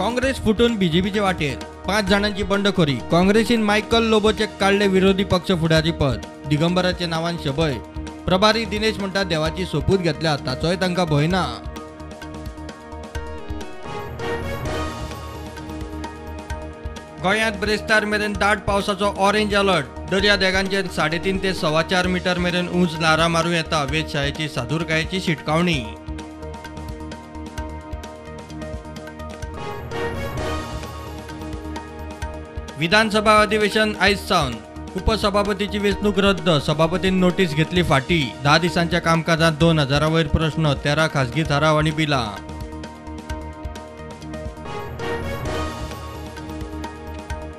काँग्रेस फुटून बीजेपीचे वाटेर 5 जणांची बंडखोरी. काँग्रेसीन मायकल लोबोचेक काढले विरोधी पक्ष फुडारी पद. दिगंबराचे नावान शबय. प्रभारी दिनेश म्हणटा देवाची सोपूत घेतल्या ताचोय तांकां भंय ना. गोंयांत ब्रेस्तार मेरेन दाट पावसाचो ऑरेंज अलर्ट. दर्या देगांचेर 3.5 ते 4.25 मीटर मेरेन उंच ल्हारां मारूं येता. वेधशाळेची सादूरकायेची शिटकावणी. विधानसभा अधिवेशन आयज सावन. उपसभापतीची वेंचणूक रद्द. सभापतीन नोटीस घेतली फाटी. 10 दिसांच्या कामकाजात 2000 वयर प्रश्न, 13 खासगी थाराव आनी बिलां.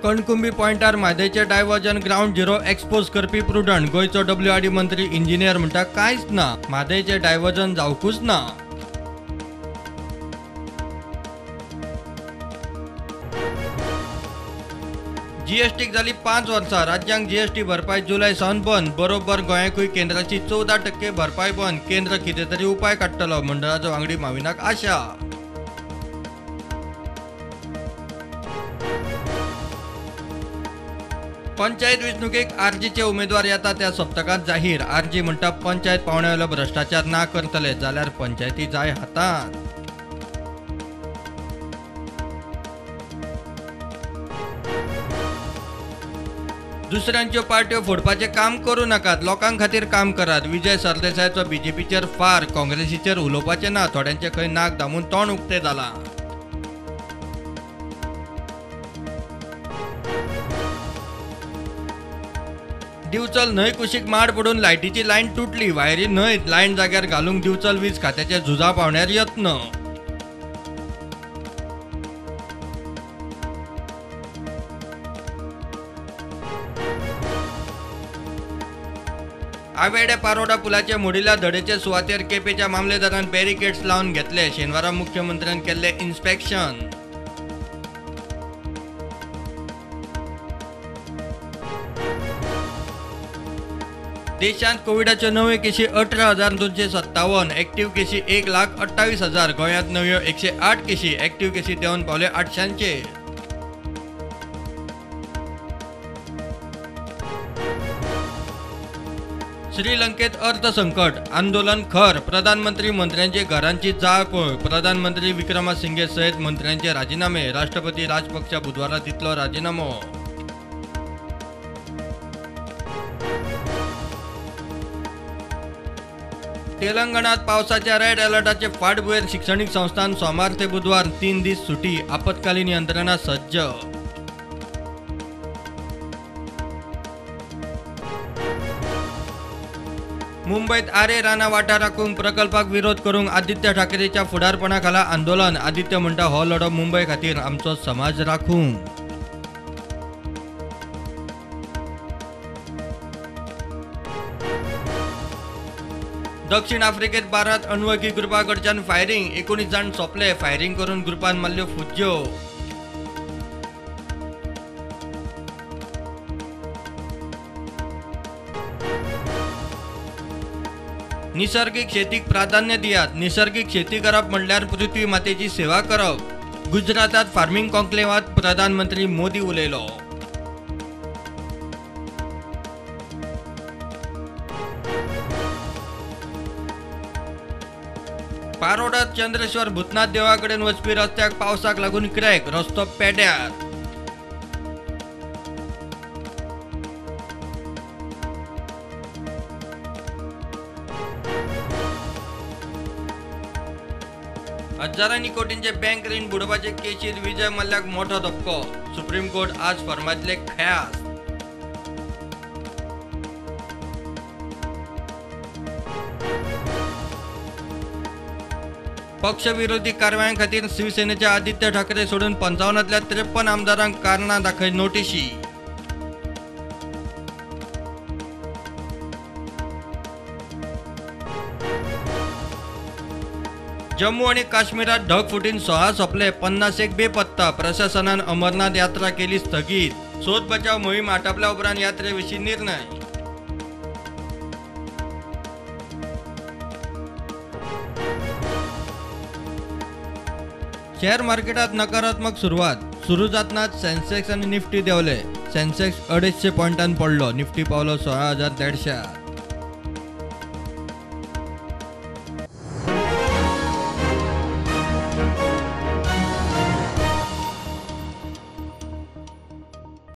कणकुंबी पॉइंटार म्हादयचे डायव्हर्जन ग्राउंड झिरो एक्सपोज करपी प्रुडंट. गोंयचो WRD मंत्री इंजिनियर म्हणटा कांयच ना. म्हादयचे डायव्हर्जन जावकूच ना. जीएसटीक जाली 5 वर्सां. राज्यांक जीएसटी भरपाय जुलय सावन बंद. बरोबर गोंयाकूय केंद्राची 14% भरपाय बंद. केंद्र कितें तरी उपाय काडटलो, मंडळाचो वांगडी माविनाक आशा. पंचायत वेंचणुकेक आरजीचे उमेदवार येता त्या सप्तकांत जाहीर. आरजी म्हणटा पंचायत पावण्यावेलो भ्रष्टाचार ना करतले जाल्यार पंचायती जाय हातांत. दुसऱ्यांच्यो पार्ट्यो फोडपाचें काम करूं नाकात. लोकां खातीर काम करात. विजय सरदेसायचो बीजेपीचेर फार. काँग्रेसीचेर उलोवपाचें ना. थोड्यांचे खंय नाक दामून तोंड उक्तें जालां. दिवचल न्हंय कुशीक माड पडून लायटीची लायन तुटली. वायरी न्हंयत. लायन जाग्यार घालूंक दिवचल वीज खात्याचे झुजा पावण्यार यत्न. आवेडे पारोडा पुलाचे मोडिल्ल्या धडेचे सुवातेर केपेच्या मामलेदारान बॅरिकेड्स लावन घेतले. शेनवारा मुख्यमंत्र्यान केल्ले इन्स्पेक्शन. देशांत कोविडाच्यो नव्यो केशी 18,257. एक्टिव्ह केशी 1,28,000. गोंयांत नव्यो 108 केशी. एक्टिव्ह केशी देंवन पावले 800. श्रीलंकेत अर्थसंकट. आंदोलन खर. प्रधानमंत्री मंत्र्यांची घरांची जाळपोळ. प्रधानमंत्री विक्रमसिंघे सयत मंत्र्यांचे राजीनामे. राष्ट्रपती राजपक्षा बुधवारा दितलो राजीनामो. तेलंगणात पावसाच्या रेड अलर्टाचे फाटभुंयेर शिक्षणीक संस्थांत सोमार ते बुधवार 3 दीस सुटी. आपतकालीन यंत्रणा सज्ज. मुंबईत आरे राणा वाठाराकूंक प्रकल्पाक विरोध करूंक आदित्य ठाकरेच्या फुडारपणाखाला आंदोलन. आदित्य म्हणटा हो लढो मुंबय खातीर आमचो समाज राखूंक. दक्षिण आफ्रिकेत भारत अणवळखी ग्रुपा कडच्यान फायरिंग. 19 जाण सोंपले. फायरिंग करून ग्रुपान मारल्यो फुज्यो. निसर्गीक शेतीक प्राधान्य दियात. निसर्गीक शेती करप म्हणल्यार पृथ्वी मातेची सेवा करप. गुजरातात फार्मिंग कॉन्क्लेवात प्रधानमंत्री मोदी उलयलो. पारोडात चंद्रेश्वर भूतनाथ देवळा कडेन वचपी रस्त्याक पावसाक लागून क्रॅक. रस्तो पेड्यार. हजारांनी कोटींचे बँक रीण बुडोवपाचे केशीत विजय मल्ल्याक मोठो धपको. सुप्रीम कोर्ट आज फर्मातले खयास. पक्षविरोधी कारवायां खातीर शिवसेनेचे आदित्य ठाकरे सोडून 55तल्या 53 आमदारांक कारणां दाखय नोटीशी. जम्मू आणि काश्मीरात ढगफुटीन 6 सोंपले. 51 बेपत्ता. प्रशासनान अमरनाथ यात्रा केली स्थगीत. शोध बचाव मोहीम आटोपल्या उपरांत यात्रेविशीं निर्णय. शेअर मार्केटात नकारात्मक सुरुवात सुरू जातनाच सेन्सेक्स आणि निफ्टी देवले. सेन्सेक्स 250 पॉइंटांनी पडलो, निफ्टी पावलो 16,150.